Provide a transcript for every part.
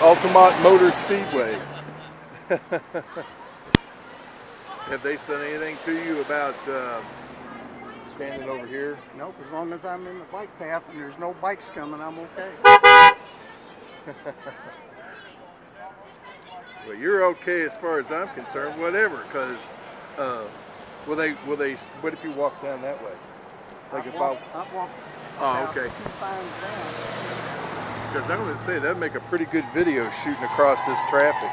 Altamont Motor Speedway. Have they said anything to you about standing over here? Nope, as long as I'm in the bike path and there's no bikes coming, I'm okay. Well, you're okay as far as I'm concerned, whatever, because will they, what if you walk down that way? Like I'll walk oh, okay. 2 signs down. Because I'm going to say that'd make a pretty good video shooting across this traffic.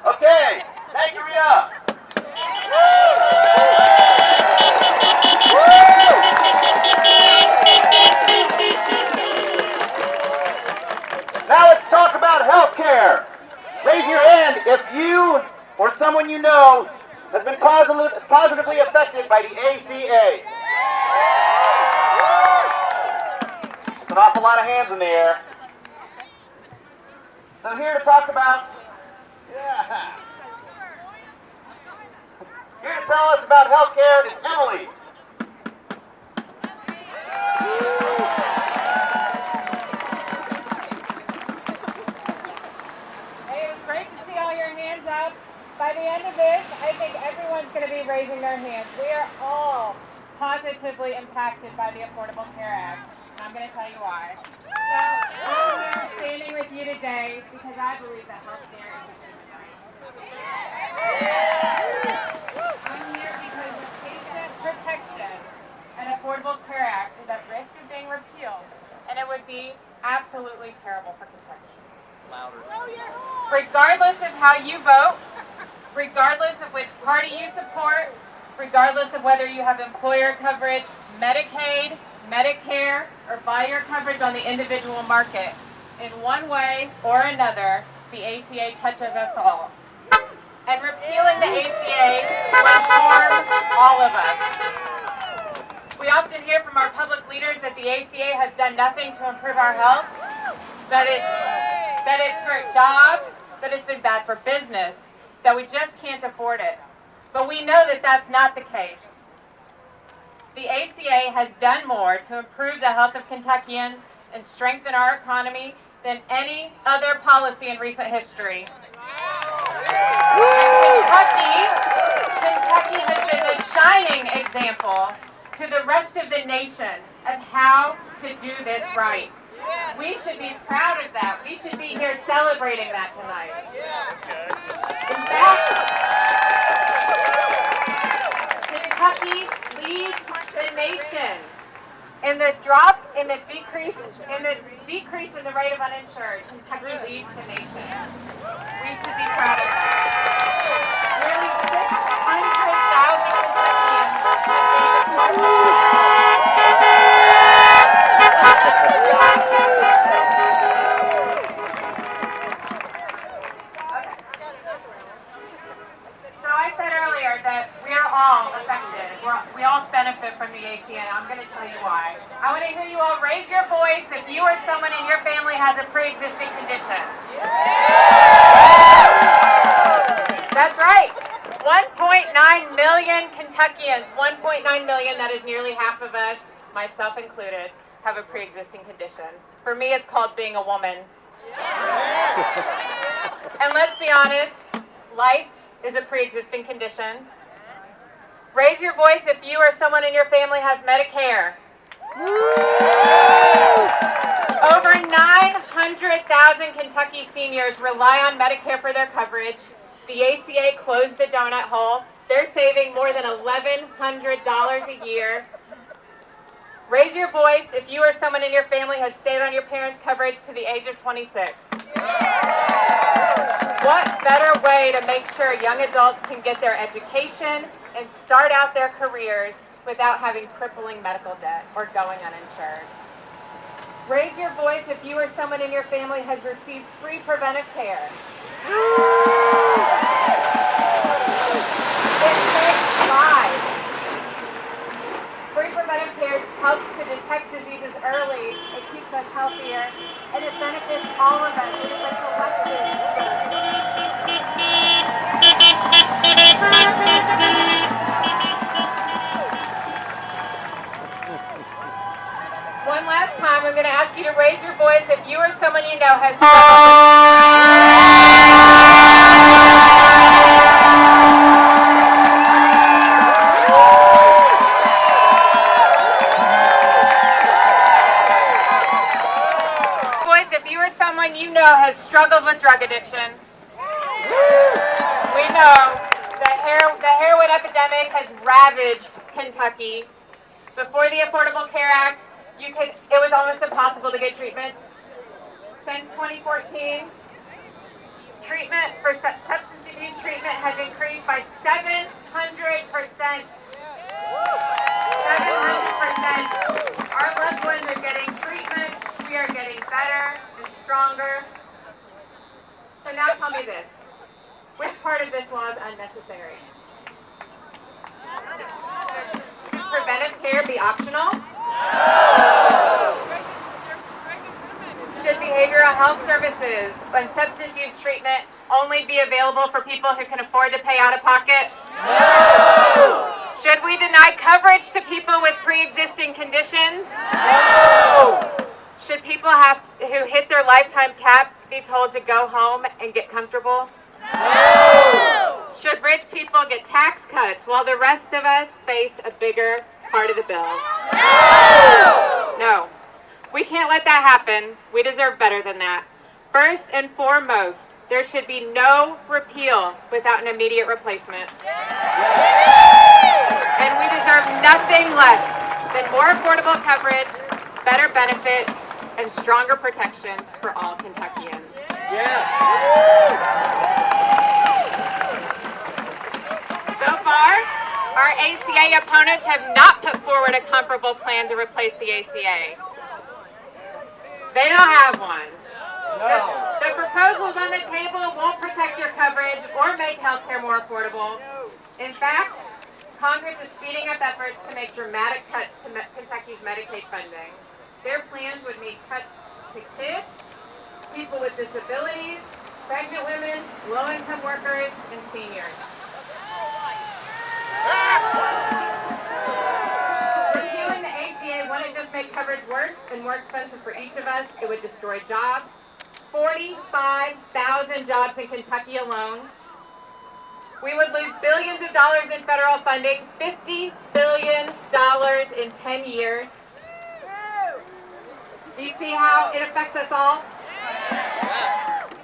Okay, thank you, Rita. someone you know has been positively affected by the ACA? It's an awful lot of hands in the air. So here to talk about, here to tell us about healthcare is Emily. Hey, it was great to see all your hands up. By the end of this, I think everyone's going to be raising their hands. We are all positively impacted by the Affordable Care Act, and I'm going to tell you why. So, I'm here standing with you today because I believe that healthcare is a human right. I'm here because the Patient Protection and Affordable Care Act is at risk of being repealed, and it would be absolutely terrible for Kentucky. Regardless of how you vote, regardless of which party you support, regardless of whether you have employer coverage, Medicaid, Medicare, or buy your coverage on the individual market, in one way or another, the ACA touches us all. And repealing the ACA will harm all of us. We often hear from our public leaders that the ACA has done nothing to improve our health, that it's hurt jobs, that it's been bad for business, that we just can't afford it. But we know that that's not the case. The ACA has done more to improve the health of Kentuckians and strengthen our economy than any other policy in recent history. And Kentucky has been the shining example to the rest of the nation of how to do this right. We should be proud of that. We should be here celebrating that tonight. In fact, Kentucky leads the nation in the decrease in the rate of uninsured. Kentucky leads the nation. We should be proud of that. Nearly 600,000 we all benefit from the ACA, and I'm going to tell you why. I want to hear you all raise your voice if you or someone in your family has a pre-existing condition. That's right. 1.9 million Kentuckians, 1.9 million, that is nearly half of us, myself included, have a pre-existing condition. For me, it's called being a woman. And let's be honest, life is a pre-existing condition. Raise your voice if you or someone in your family has Medicare. Over 900,000 Kentucky seniors rely on Medicare for their coverage. The ACA closed the donut hole. They're saving more than $1,100 a year. Raise your voice if you or someone in your family has stayed on your parents' coverage to the age of 26. What better way to make sure young adults can get their education and start out their careers without having crippling medical debt or going uninsured? Raise your voice if you or someone in your family has received free preventive care. It saves lives. Free preventive care helps to detect diseases early, it keeps us healthier, and it benefits all of us. It is a collective good. One last time, I'm going to ask you to raise your voice if you or someone you know has struggled with drug addiction. We know the heroin epidemic has ravaged Kentucky. Before the Affordable Care Act, it was almost impossible to get treatment. Since 2014, treatment for substance abuse treatment has increased by 700%. 700%. Our loved ones are getting treatment. We are getting better and stronger. So now tell me this. Which part of this law is unnecessary? Should preventive care be optional? Should behavioral health services and substance use treatment only be available for people who can afford to pay out of pocket? No! Should we deny coverage to people with pre-existing conditions? No! Should people who hit their lifetime cap be told to go home and get comfortable? No! Should rich people get tax cuts while the rest of us face a bigger part of the bill? No! No. We can't let that happen. We deserve better than that. First and foremost, there should be no repeal without an immediate replacement. And we deserve nothing less than more affordable coverage, better benefits, and stronger protections for all Kentuckians. Yes! So far, our ACA opponents have not put forward a comparable plan to replace the ACA. They don't have one. No. The proposals on the table won't protect your coverage or make health care more affordable. In fact, Congress is speeding up efforts to make dramatic cuts to Kentucky's Medicaid funding. Their plans would mean cuts to kids, people with disabilities, pregnant women, low-income workers, and seniors. Repealing the ACA wouldn't just make coverage worse and more expensive for each of us, it would destroy jobs. 45,000 jobs in Kentucky alone. We would lose billions of dollars in federal funding, $50 billion in 10 years. Do you see how it affects us all?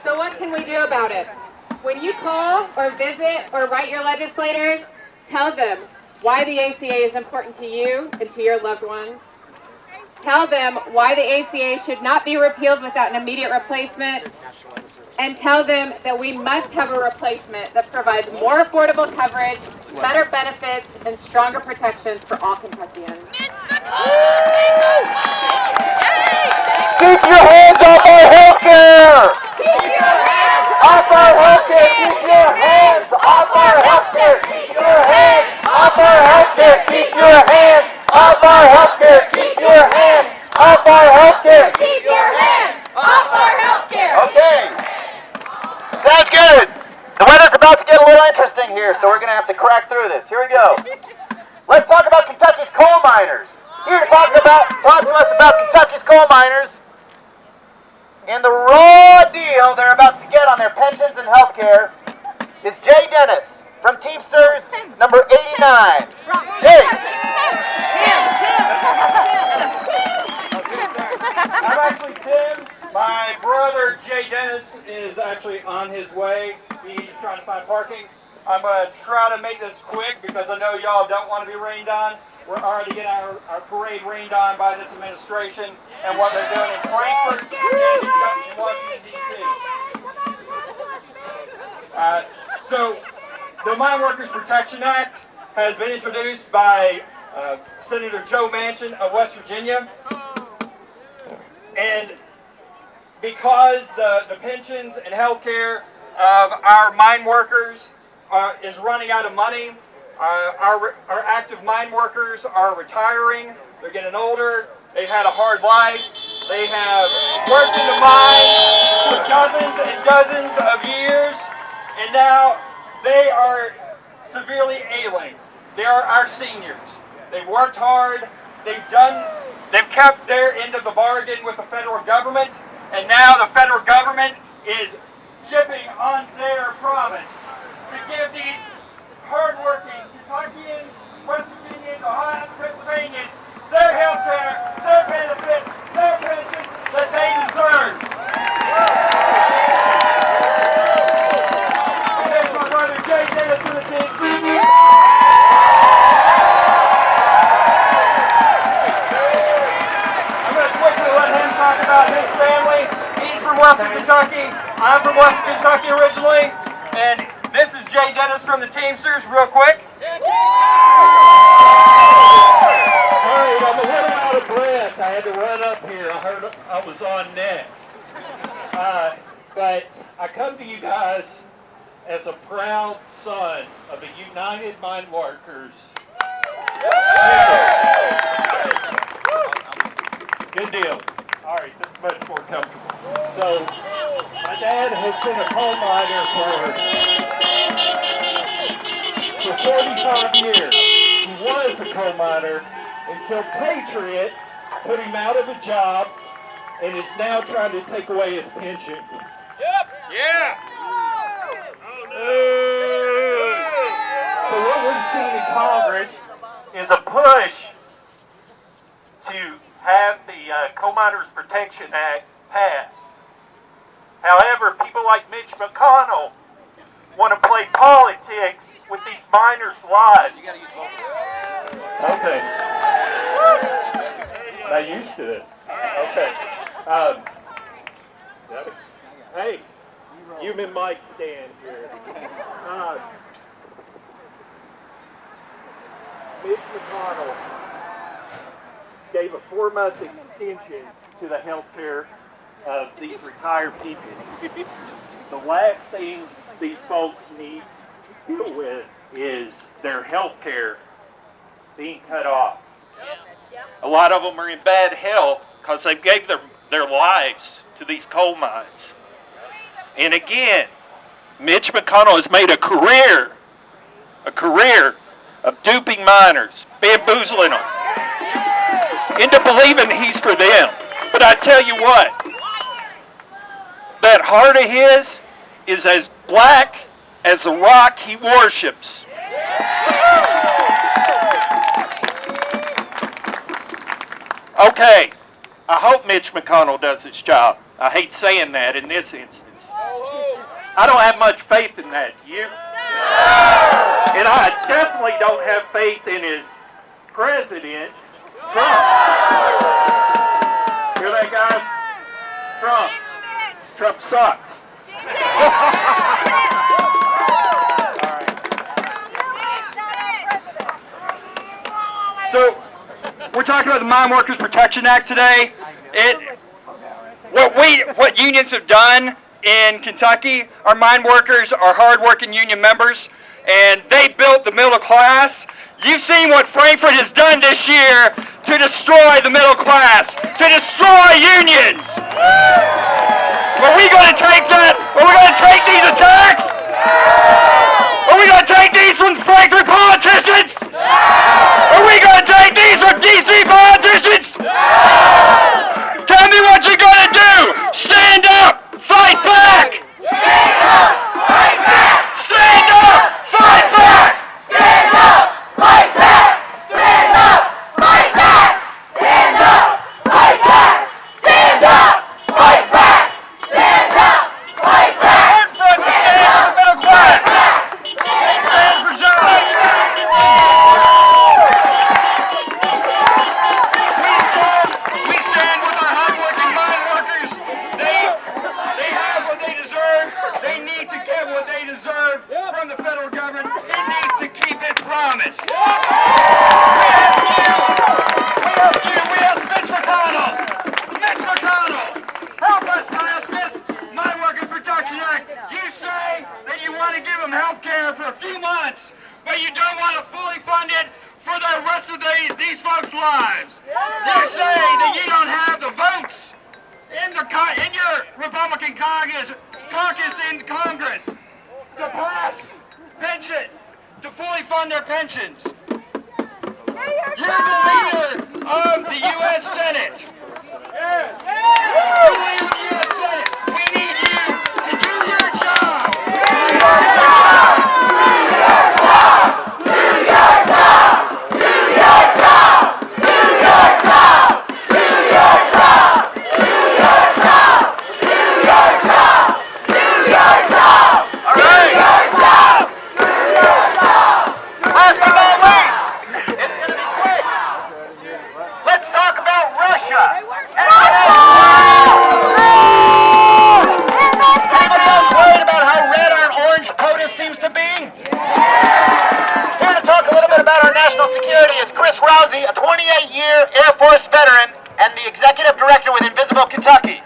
So what can we do about it? When you call or visit or write your legislators, tell them why the ACA is important to you and to your loved ones. Tell them why the ACA should not be repealed without an immediate replacement. And tell them that we must have a replacement that provides more affordable coverage, better benefits, and stronger protections for all Kentuckians. Mitch McConnell! Keep your hands off our health care! Keep your hands Off our health care! Keep your hands off our health care! Keep your hands off our health care! Keep your hands off our health care! Keep your hands off our health care! Keep your hands off our health care! Okay. Sounds good. The weather's about to get a little interesting here, so we're going to have to crack through this. Here we go. Let's talk about Kentucky's coal miners. Here to talk to us about Kentucky's coal miners and the raw deal they're about to get on their pensions and health care is Jay Dennis from Teamsters number 89. Jay. I'm actually Tim. My brother Jay Dennis is actually on his way. He's trying to find parking. I'm going to try to make this quick because I know y'all don't want to be rained on. We're already getting our parade rained on by this administration and what they're doing in Frankfurt and in Washington, D.C. So the Mine Workers Protection Act has been introduced by Senator Joe Manchin of West Virginia. And because the pensions and health care of our mine workers is running out of money, our active mine workers are retiring. They're getting older. They've had a hard life. They have worked in the mine for dozens and dozens of years, and now they are severely ailing. They are our seniors. They've worked hard. They've kept their end of the bargain with the federal government, and now the federal government is chipping on their promise to give these hard-working Kentuckians, West Virginians, Ohioans, Pennsylvanians their health care, their benefits, their pensions that they deserve. And there's my brother Jay Dennis from the team. I'm going to quickly let him talk about his family. He's from Western Kentucky. I'm from Western Kentucky originally. And this is Jay Dennis from the Teamsters, real quick. Alright, I'm a little out of breath. I had to run up here. I heard I was on next. But I come to you guys as a proud son of the United Mine Workers. Good deal. All right, this is much more comfortable. So, my dad has been a coal miner for 45 years. He was a coal miner until Patriot put him out of a job and is now trying to take away his pension. Yeah. So what we've seen in Congress is a push to have the Coal Miners Protection Act passed. However, people like Mitch McConnell want to play politics with these miners' lives. Okay. Not used to this. Okay. Hey, human mic stand here. Mitch McConnell gave a 4-month extension to the health care of these retired people. The last thing these folks need to deal with is their health care being cut off. A lot of them are in bad health because they gave their lives to these coal mines. And again, Mitch McConnell has made a career of duping miners, bamboozling them into believing he's for them. But I tell you what, that heart of his is as black as the rock he worships. Okay, I hope Mitch McConnell does his job. I hate saying that in this instance. I don't have much faith in that. You? And I definitely don't have faith in his president, Trump. Hear that, guys? Trump sucks. So, we're talking about the Mine Workers Protection Act today. What unions have done in Kentucky, our mine workers are hard-working union members, and they built the middle class. You've seen what Frankfurt has done this year to destroy the middle class, to destroy unions. Are we going to take that? Are we going to take these attacks? Are we going to take these from Frankfurt politicians? Are we going to take these from DC politicians? Tell me what you're going to do. Stand up. Fight back! Stand up! Fight back! Stand up! Fight back! Stand up! Fight back! Stand up! Fight back! Stand up! Fight back! Stand up! Fight back! Stand up! Fight back! Stand for the middle class! Stand for jobs! We stand with our hard-working mine workers. They have what they deserve. They need to get what they deserve from the federal government. It needs to keep its promise. We ask Mitch McConnell, help us pass this Mine Workers Protection Act. You say that you want to give them health care for a few months, but you don't want to fully fund it for the rest of these folks' lives. You say that you don't have the votes in your Republican caucus in Congress to pass pension, to fully fund their pensions. You're the leader of the U.S. Senate. You're the leader of the U.S. Senate. We need you to do your job. Last but not least, it's going to be quick. Let's talk about Russia. Anybody else worried about how red our orange POTUS seems to be? Here to talk a little bit about our national security is Chris Rousey, a 28-year Air Force veteran and the executive director with Indivisible Kentucky.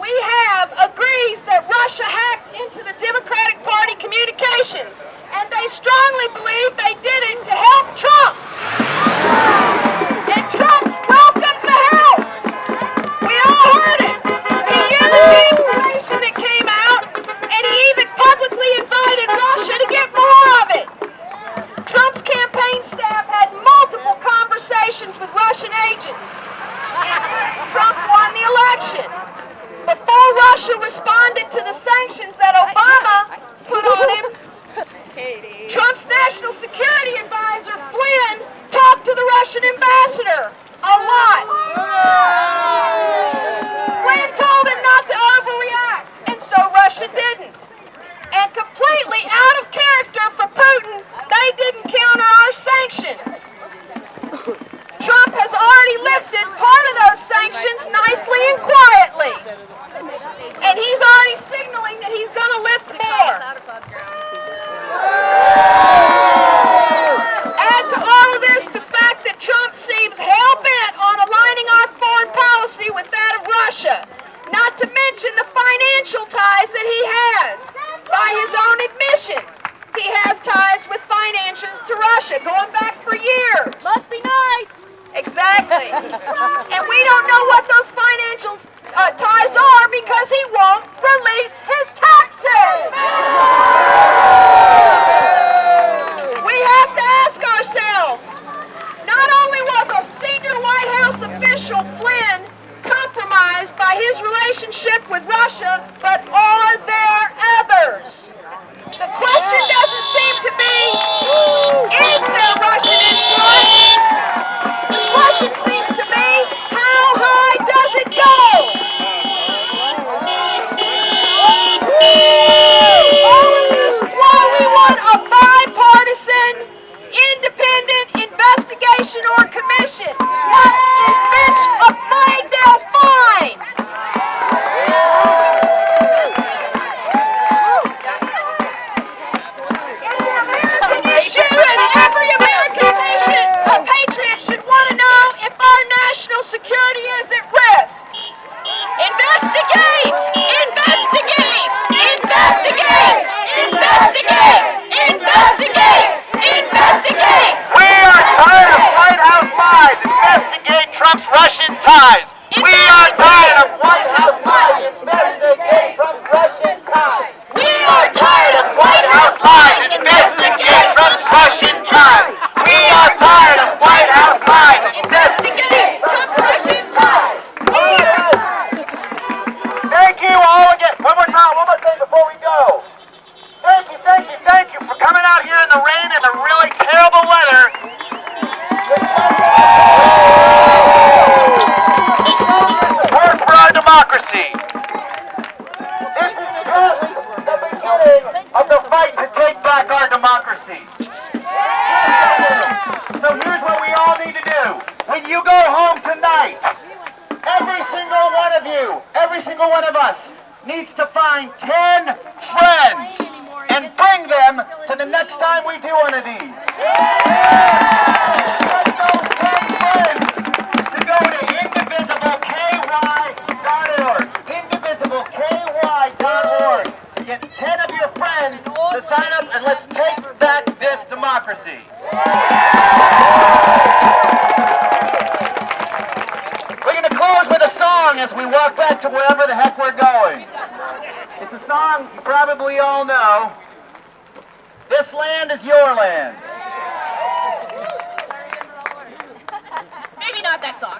we have agrees that Russia hacked into the Democratic Party communications, and they strongly believe they did it to help Trump. And Trump welcomed the help. We all heard it. He used the information that came out, and he even publicly invited Russia to get more of it. Trump's campaign staff had multiple conversations with Russian agents, and Trump won the election. Before Russia responded to the sanctions that Obama put on him, Trump's national security advisor, Flynn, talked to the Russian ambassador a lot. Flynn told him not to overreact, and so Russia didn't. And completely out of character for Putin, they didn't counter our sanctions. Trump has already lifted part of those sanctions nicely and quietly. And he's already signaling that he's going to lift more. Add to all of this the fact that Trump seems hell-bent on aligning our foreign policy with that of Russia, not to mention the financial ties that he has. By his own admission, he has ties with finances to Russia going back for years. Must be nice. Exactly. And we don't know what those financial ties are because he won't release his taxes. We have to ask ourselves, not only was a senior White House official, Flynn, compromised by his relationship with Russia, but are there others? The question doesn't seem to be, is there Russian influence? The question seems to be, how high does it go? All of this is why we want a bipartisan, independent investigation or commission. What is Mitch afraid they'll find? It's an American issue, and every American nation, a patriot, should want to know if our national security is at risk. Investigate! Investigate! Investigate! Investigate! Investigate! Investigate! We are tired of White House lies. Investigate Trump's Russian ties. We are tired of White House lies. Investigate Trump's Russian ties. We are tired of White House lies. Investigate Trump's Russian ties. We are tired of White House lies. Investigate Trump's Russian ties. Thank you all again. One more thing before we go. Thank you for coming out here in the rain and the really terrible weather. Work for our democracy. This is just the beginning of the fight to take back our democracy. So here's what we all need to do. When you go home tonight, every single one of you, every single one of us, needs to find 10 friends and bring them to the next time we do one of these. Get those 10 friends to go to indivisibleky.org. Indivisibleky.org. Get 10 of your friends to sign up, and let's take back this democracy. We're going to close with a song as we walk back to wherever the heck we're going. It's a song you probably all know. This land is your land. Maybe not that song.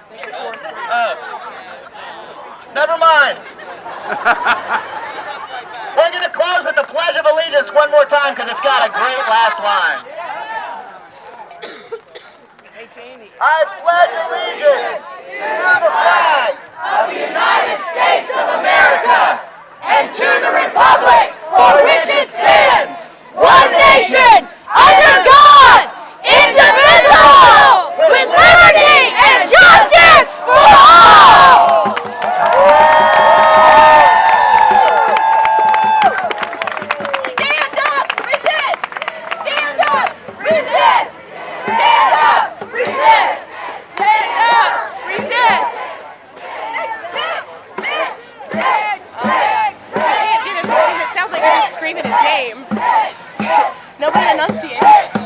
Never mind. We're going to close with the Pledge of Allegiance one more time because it's got a great last line. I pledge allegiance to the flag Of the United States of America and to the republic for which it stands, one nation, under God, indivisible, with liberty and justice for all. Stand up, resist! Stand up, resist! Stand up, resist! Stand up, resist! screaming his name. Nobody enunciates.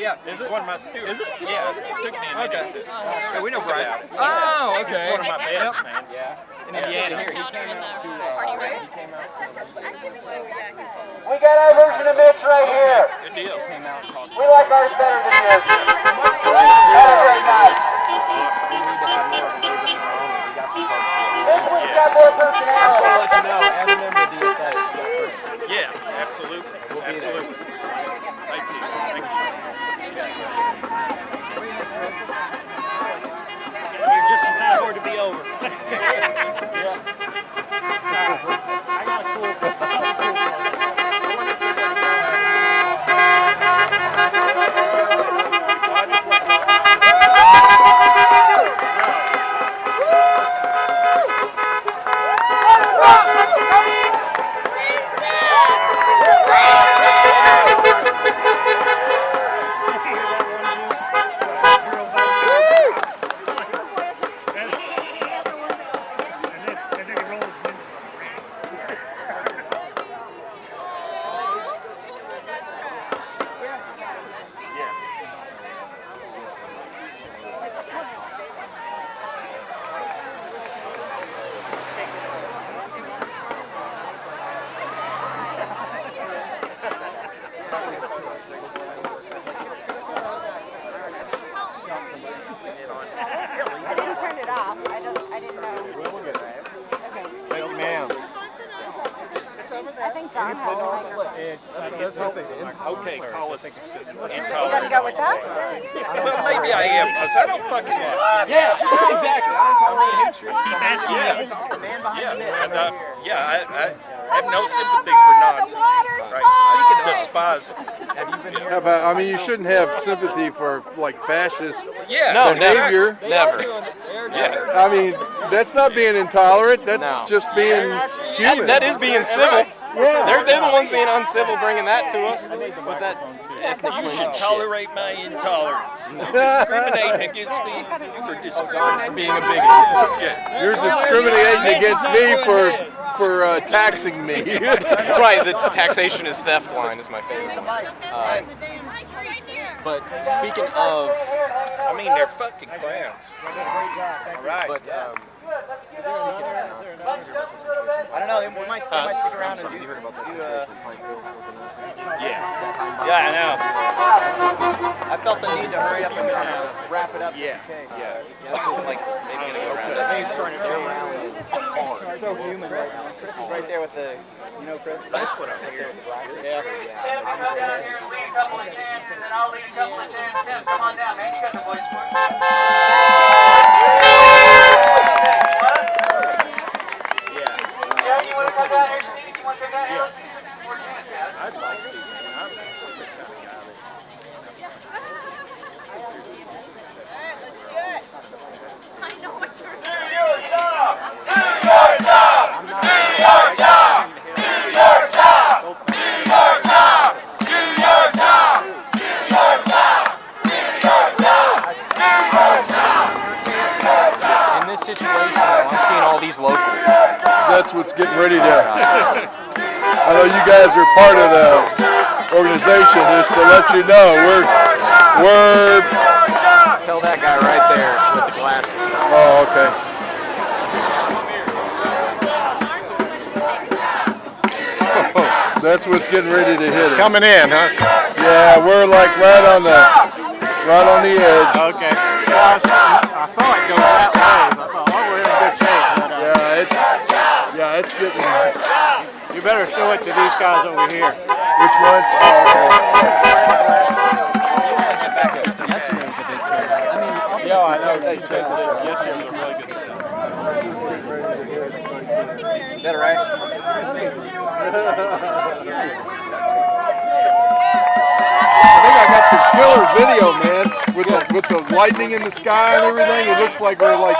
Yeah, is it? One of my students. Is it? Yeah, it took me a minute. Okay. Yeah, we know Brian. Oh, okay. He's one of my best, man. Yeah. In Indiana. Here, he came out to, We got our version of Mitch right here. Good deal. We like ours better than yours. Have a great night. This one's got more personality. I'll let you know, as a member of DSA, yeah, absolutely. Absolutely. Thank you. Thank you. You're just in time for it to be over. I got a cool. I didn't turn it off. I didn't know. Okay. Thank you, ma'am. I think John has a microphone. That's the thing. Okay, call us You gonna intolerant. go with that? Well, maybe I am, because I don't fucking want. Yeah, exactly. I don't tolerate history. Keep asking Yeah, and, I have no sympathy for Nazis. Right. I despise them. How about, I mean, you shouldn't have sympathy for like fascist Yeah. behavior. Never. Yeah. I mean, that's not being intolerant. That's No. just being human. That is being civil. Yeah. They're the ones being uncivil, bringing that to us with that ethnic You should cleansing tolerate my intolerance. You're discriminating against me for discriminating. being a bigot. Yeah. You're discriminating against me for taxing me. Right, the taxation is theft line is my favorite one. But speaking of, I mean, they're fucking clowns. All right. but I don't know. We might stick around and do. Yeah, I know. I felt the need to hurry up and wrap it up. Yeah, Okay. yeah. like maybe gonna go around. He's trying to jump around. So human right now. Chris is right there with the, you know, Chris. That's what I'm hearing. Yeah. A couple of chances, and I'll lead a couple of chances. Tim, come on down, man. You got the voice for it. Yeah. situation though. I'm seeing all these locals. That's what's getting ready to. I know you guys are part of the organization. Just to let you know, we're. Tell that guy right there with the glasses. Oh, okay. That's what's getting ready to hit us. Coming in, huh? Yeah, we're like right on the edge. Okay. Well, I saw it go that way. I thought, oh, we're in good shape. But, It's getting. you better show it to these guys over here. Which ones? Oh, okay. Yeah, I know. Yesterday's was a really good day. Is that right? I think I got some killer video, man, with the lightning in the sky and everything. It looks like we're like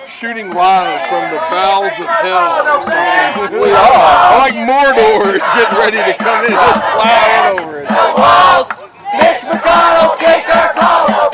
shooting live from the bowels of hell or something. We are. Like Mordor is getting ready to come in and fly in over it. Walls, Mitch McConnell, take our calls.